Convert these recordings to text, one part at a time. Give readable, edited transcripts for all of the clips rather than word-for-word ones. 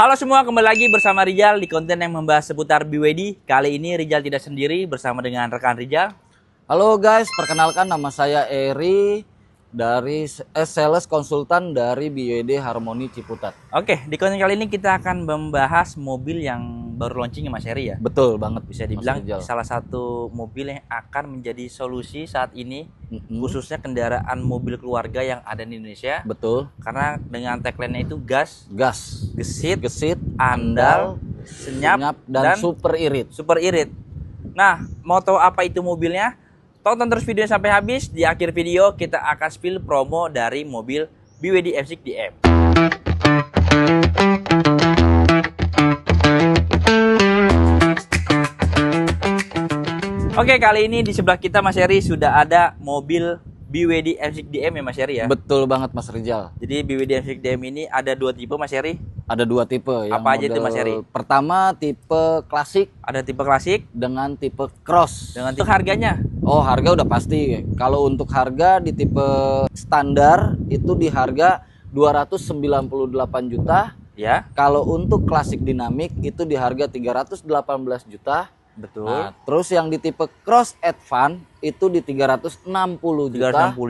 Halo semua, kembali lagi bersama Rijal di konten yang membahas seputar BYD. Kali ini Rijal tidak sendiri, bersama dengan rekan Rijal. Halo guys, perkenalkan nama saya Eri dari sales konsultan dari BYD Harmoni Ciputat. Oke, di konten kali ini kita akan membahas mobil yang baru launching ya Mas Eri ya. Betul banget, Bisa dibilang salah satu mobil yang akan menjadi solusi saat ini, khususnya kendaraan mobil keluarga yang ada di Indonesia. Betul. Karena dengan tagline-nya itu gas, gesit, andal, senyap, dan super irit. Super irit. Nah, moto apa itu mobilnya? Tonton terus videonya sampai habis. Di akhir video kita akan spill promo dari mobil BYD M6 DM. Oke, kali ini di sebelah kita Mas Eri sudah ada mobil BYD M6 DM ya Mas Eri ya? Betul banget Mas Rijal. Jadi BYD M6 DM ini ada dua tipe Mas Eri? Ada dua tipe. Apa aja itu Mas Eri? Pertama tipe klasik. Ada tipe klasik dengan tipe cross. Dengan tipe harganya? Oh, harga udah pasti. Kalau untuk harga di tipe standar itu di harga 298 juta. Ya. Kalau untuk klasik dinamik itu di harga 318 juta. Betul. Nah, terus yang di tipe cross advance itu di 360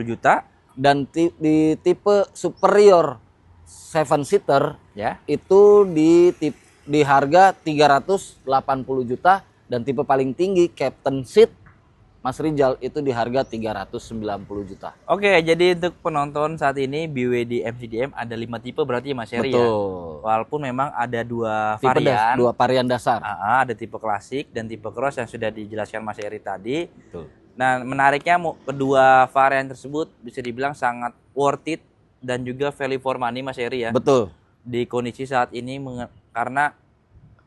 juta. Dan di tipe superior 7 seater ya itu di harga 380 juta, dan tipe paling tinggi captain seat Mas Rijal itu di harga 390 juta. Oke, jadi untuk penonton saat ini BYD M6 DM ada 5 tipe berarti Mas Eri ya. Betul. Walaupun memang ada dua tipe varian. Dua varian dasar. Ada tipe klasik dan tipe cross yang sudah dijelaskan Mas Eri tadi. Betul. Nah, menariknya kedua varian tersebut bisa dibilang sangat worth it dan juga value for money Mas Eri ya. Betul. Di kondisi saat ini karena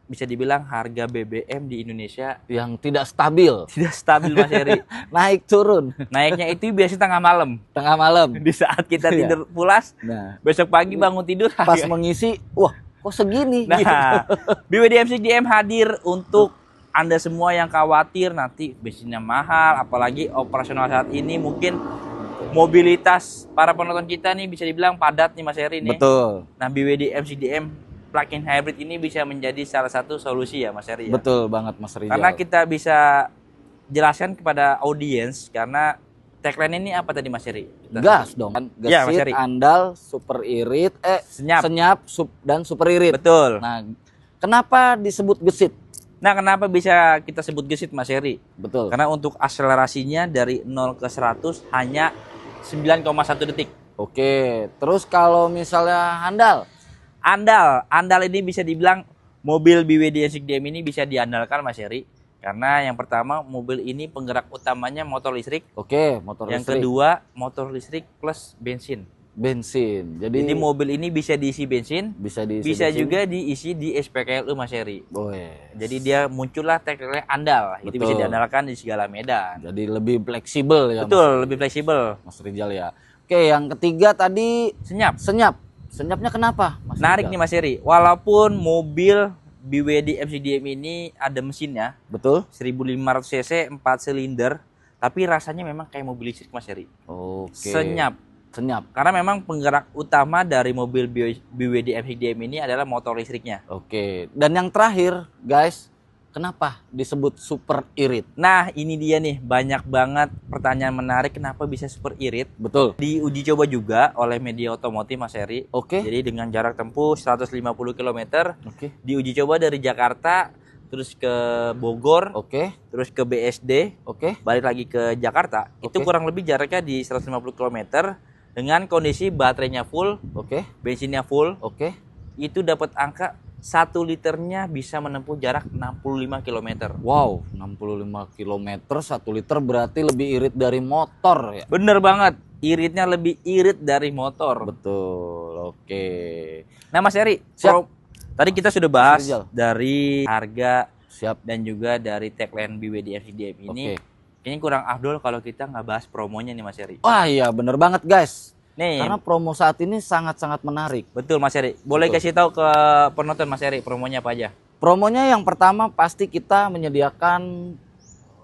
bisa dibilang harga BBM di Indonesia yang tidak stabil. Tidak stabil Mas Eri. Naik turun. Naiknya itu biasanya tengah malam. Tengah malam. Di saat kita tidur pulas. Nah, besok pagi bangun tidur pas mengisi, wah kok segini. Nah, gitu. BYD M6 DM hadir untuk Anda semua yang khawatir nanti bensinnya mahal, apalagi operasional saat ini mungkin mobilitas para penonton kita nih bisa dibilang padat nih Mas Eri nih. Betul. Nah, BYD M6 DM plug-in hybrid ini bisa menjadi salah satu solusi ya Mas Eri ya. Betul banget Mas Rijal. Karena kita bisa jelaskan kepada audiens, karena tagline ini apa tadi Mas Eri? Gas dong kan. Ya, Mas Eri. Andal, super irit, senyap, dan super irit. Betul. Nah, kenapa disebut gesit? Nah, kenapa bisa kita sebut gesit Mas Eri? Betul. Karena untuk akselerasinya dari 0 ke 100 hanya 9,1 detik. Oke, terus kalau misalnya Andal ini bisa dibilang mobil BYD M6 DM ini bisa diandalkan Mas Eri. Karena yang pertama mobil ini penggerak utamanya motor listrik. Oke, motor yang listrik. Yang kedua motor listrik plus bensin. Jadi mobil ini bisa diisi bensin, bisa bensin. juga diisi di SPKLU Mas Eri. Jadi Yes. dia muncullah tagline andal. Itu bisa diandalkan di segala medan. Jadi lebih fleksibel ya. Betul, lebih fleksibel Mas Rijal ya. Oke, yang ketiga tadi senyap. Senyapnya kenapa Mas Menarik nih Mas Eri. Walaupun mobil BYD M6 DM ini ada mesinnya. Betul. 1500 cc 4 silinder, tapi rasanya memang kayak mobil listrik Mas Eri. Oke. Senyap. Karena memang penggerak utama dari mobil BYD M6 DM ini adalah motor listriknya. Oke. Dan yang terakhir, guys, kenapa disebut super irit? Nah, ini dia nih, banyak banget pertanyaan menarik kenapa bisa super irit. Betul. Diuji coba juga oleh media otomotif Mas Eri. Oke. Jadi dengan jarak tempuh 150 km. Oke. Diuji coba dari Jakarta terus ke Bogor. Oke. Terus ke BSD. Oke. Balik lagi ke Jakarta. Itu kurang lebih jaraknya di 150 km dengan kondisi baterainya full. Oke. Bensinnya full. Oke. Itu dapat angka 1 liternya bisa menempuh jarak 65 km. Wow, 65 km 1 liter berarti lebih irit dari motor ya? Bener banget, iritnya lebih irit dari motor. Betul, oke. Nah Mas Eri, tadi kita sudah bahas dari harga dan juga dari tagline BYD M6 DM ini. Kayaknya kurang afdol kalau kita nggak bahas promonya nih Mas Eri. Wah iya bener banget guys. Nih, karena promo saat ini sangat-sangat menarik. Betul Mas Eri. Boleh kasih tahu ke penonton Mas Eri promonya apa aja? Promonya yang pertama pasti kita menyediakan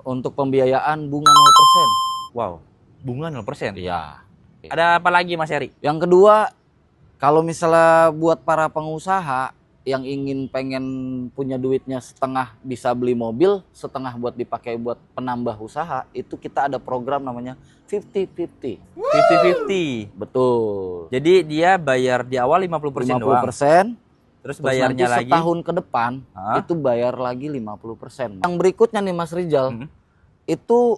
untuk pembiayaan bunga 0%. Wow, bunga 0%? Iya. Ada apa lagi Mas Eri? Yang kedua, kalau misalnya buat para pengusaha yang pengen punya duitnya setengah bisa beli mobil, setengah buat dipakai buat penambah usaha, itu kita ada program namanya 50-50. 50-50. Betul. Jadi dia bayar di awal 50% doang. 50%. Terus Terus bayarnya nanti lagi setahun ke depan Hah? itu bayar lagi 50%. Yang berikutnya nih Mas Rijal, itu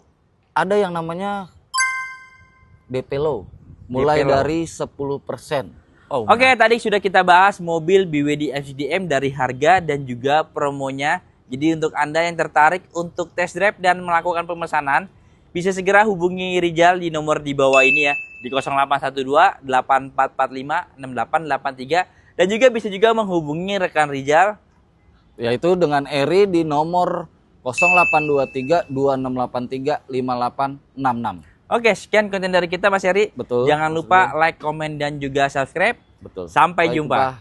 ada yang namanya DP low, mulai DP low. dari 10%. Oh, oke, tadi sudah kita bahas mobil BWD FCDM dari harga dan juga promonya. Jadi untuk Anda yang tertarik untuk test drive dan melakukan pemesanan, bisa segera hubungi Rijal di nomor di bawah ini ya, di 0812 8445 6883, dan juga bisa juga menghubungi rekan Rijal Yaitu dengan Eri di nomor 0823 2683 5866. Oke, sekian konten dari kita Mas Eri. Betul. Jangan lupa like, komen, dan juga subscribe. Betul. Sampai Sampai jumpa.